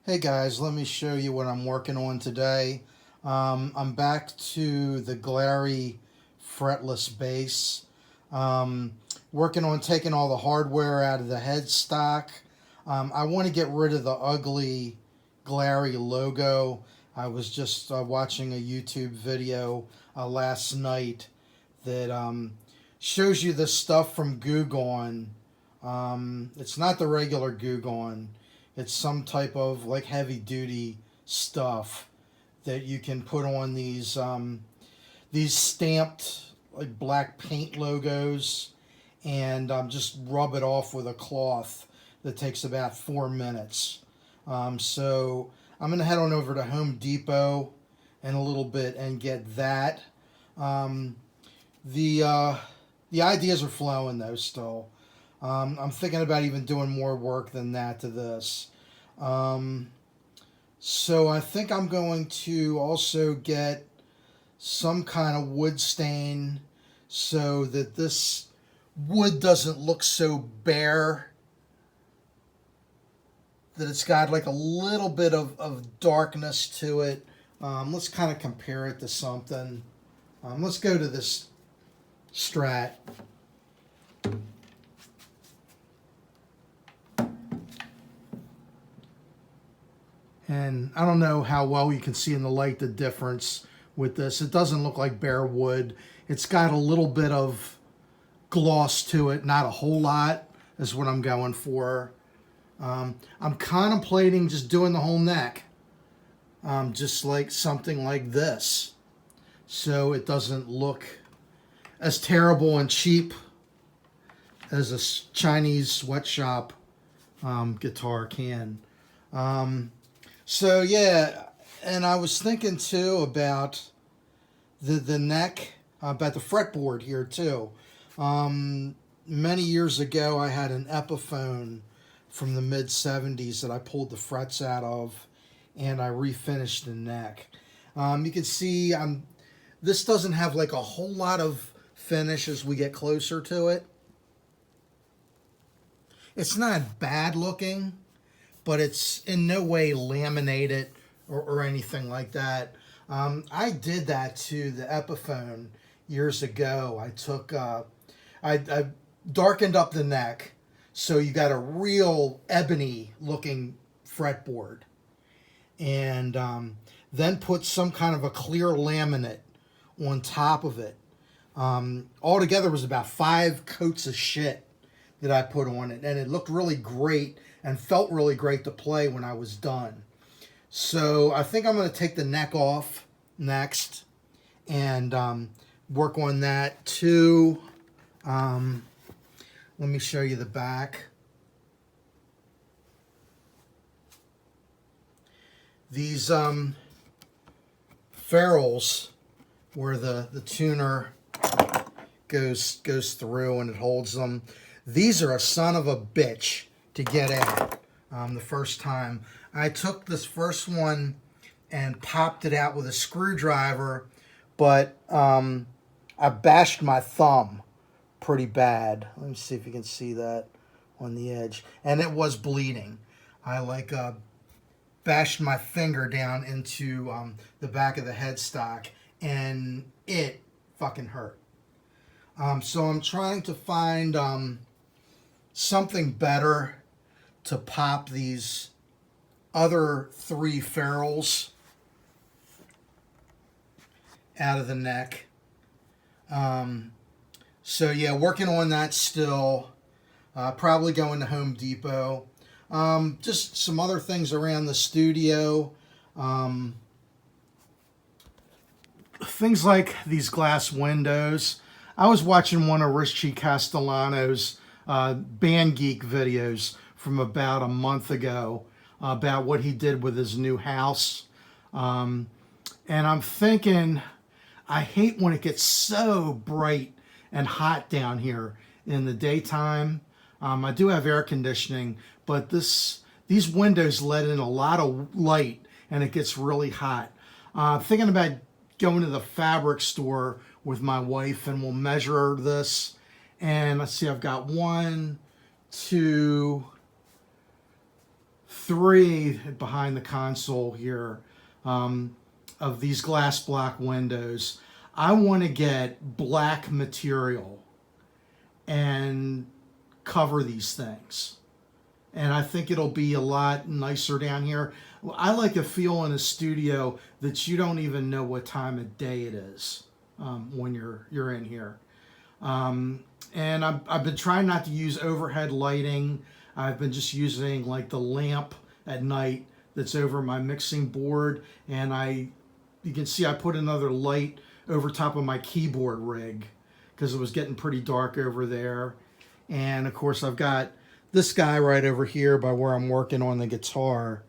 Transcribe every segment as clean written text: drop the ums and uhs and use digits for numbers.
Hey guys, let me show you what I'm working on today. I'm back to the Glarry fretless bass. Um, Working on taking all the hardware out of the headstock. I want to get rid of the ugly Glarry logo. I was just watching a YouTube video last night that shows you the stuff from Goo Gone. It's not the regular Goo Gone. It's some type of like heavy duty stuff that you can put on these stamped like black paint logos and just rub it off with a cloth that takes about 4 minutes. So I'm gonna head on over to Home Depot in a little bit and get that. Um, the ideas are flowing though still. I'm thinking about even doing more work than that to this. Um, so I think I'm going to also get some kind of wood stain so that this wood doesn't look so bare, that it's got like a little bit of darkness to it. Let's kind of compare it to something. Let's go to this Strat. And I don't know how well you can see in the light the difference with this. It doesn't look like bare wood. It's got a little bit of gloss to it, not a whole lot is what I'm going for. I'm contemplating just doing the whole neck, just like something like this, so it doesn't look as terrible and cheap as a Chinese sweatshop guitar can. So yeah, and I was thinking too about the neck, about the fretboard here too. Many years ago, I had an Epiphone from the mid '70s that I pulled the frets out of, and I refinished the neck. You can see this doesn't have like a whole lot of finish as we get closer to it. It's not bad looking, but it's in no way laminated or anything like that. I did that to the Epiphone years ago. I darkened up the neck so you got a real ebony looking fretboard, and then put some kind of a clear laminate on top of it. Altogether was about 5 coats of shit that I put on it, and it looked really great and felt really great to play when I was done. So I think I'm going to take the neck off next and work on that too. Let me show you the back. These ferrules where the tuner goes through and it holds them. These are a son of a bitch to get out the first time. I took this first one and popped it out with a screwdriver, but I bashed my thumb pretty bad. Let me see if you can see that on the edge. And it was bleeding. I bashed my finger down into the back of the headstock, and it fucking hurt. So I'm trying to find something better to pop these other 3 ferrules out of the neck. So yeah, working on that still. Probably going to Home Depot. Just some other things around the studio. Things like these glass windows. I was watching one of Richie Castellano's Band Geek videos from about a month ago about what he did with his new house. And I'm thinking, I hate when it gets so bright and hot down here in the daytime. I do have air conditioning, but these windows let in a lot of light and it gets really hot. Thinking about going to the fabric store with my wife and we'll measure this. And let's see, I've got 1, 2, 3 behind the console here of these glass block windows. I want to get black material and cover these things. And I think it'll be a lot nicer down here. I like a feel in a studio that you don't even know what time of day it is when you're in here. And I've been trying not to use overhead lighting. I've been just using like the lamp at night that's over my mixing board. And you can see I put another light over top of my keyboard rig because it was getting pretty dark over there. And of course I've got this guy right over here by where I'm working on the guitar.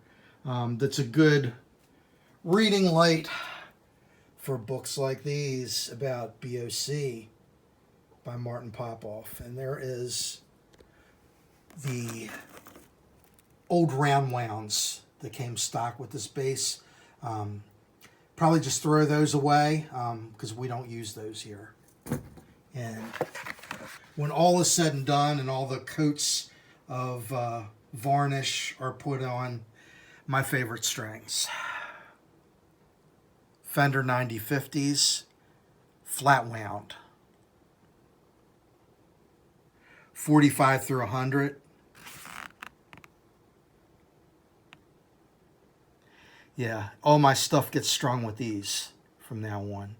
That's a good reading light for books like these about BOC by Martin Popoff. And there is the old round wounds that came stock with this bass. Probably just throw those away because we don't use those here. And when all is said and done and all the coats of varnish are put on, my favorite strings. Fender 9050s, flat wound. 45 through 100. Yeah, all my stuff gets strung with these from now on.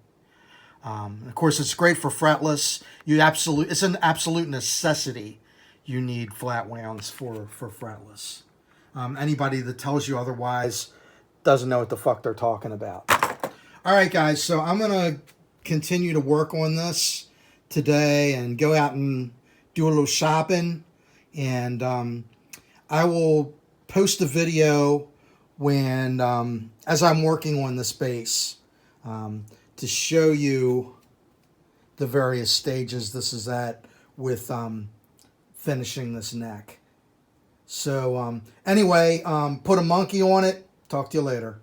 Of course, it's great for fretless. It's an absolute necessity. You need flat wounds for fretless. Anybody that tells you otherwise doesn't know what the fuck they're talking about. All right, guys, so I'm going to continue to work on this today and go out and do a little shopping. And I will post a video when as I'm working on this bass to show you the various stages this is at with finishing this neck. So anyway, put a monkey on it. Talk to you later.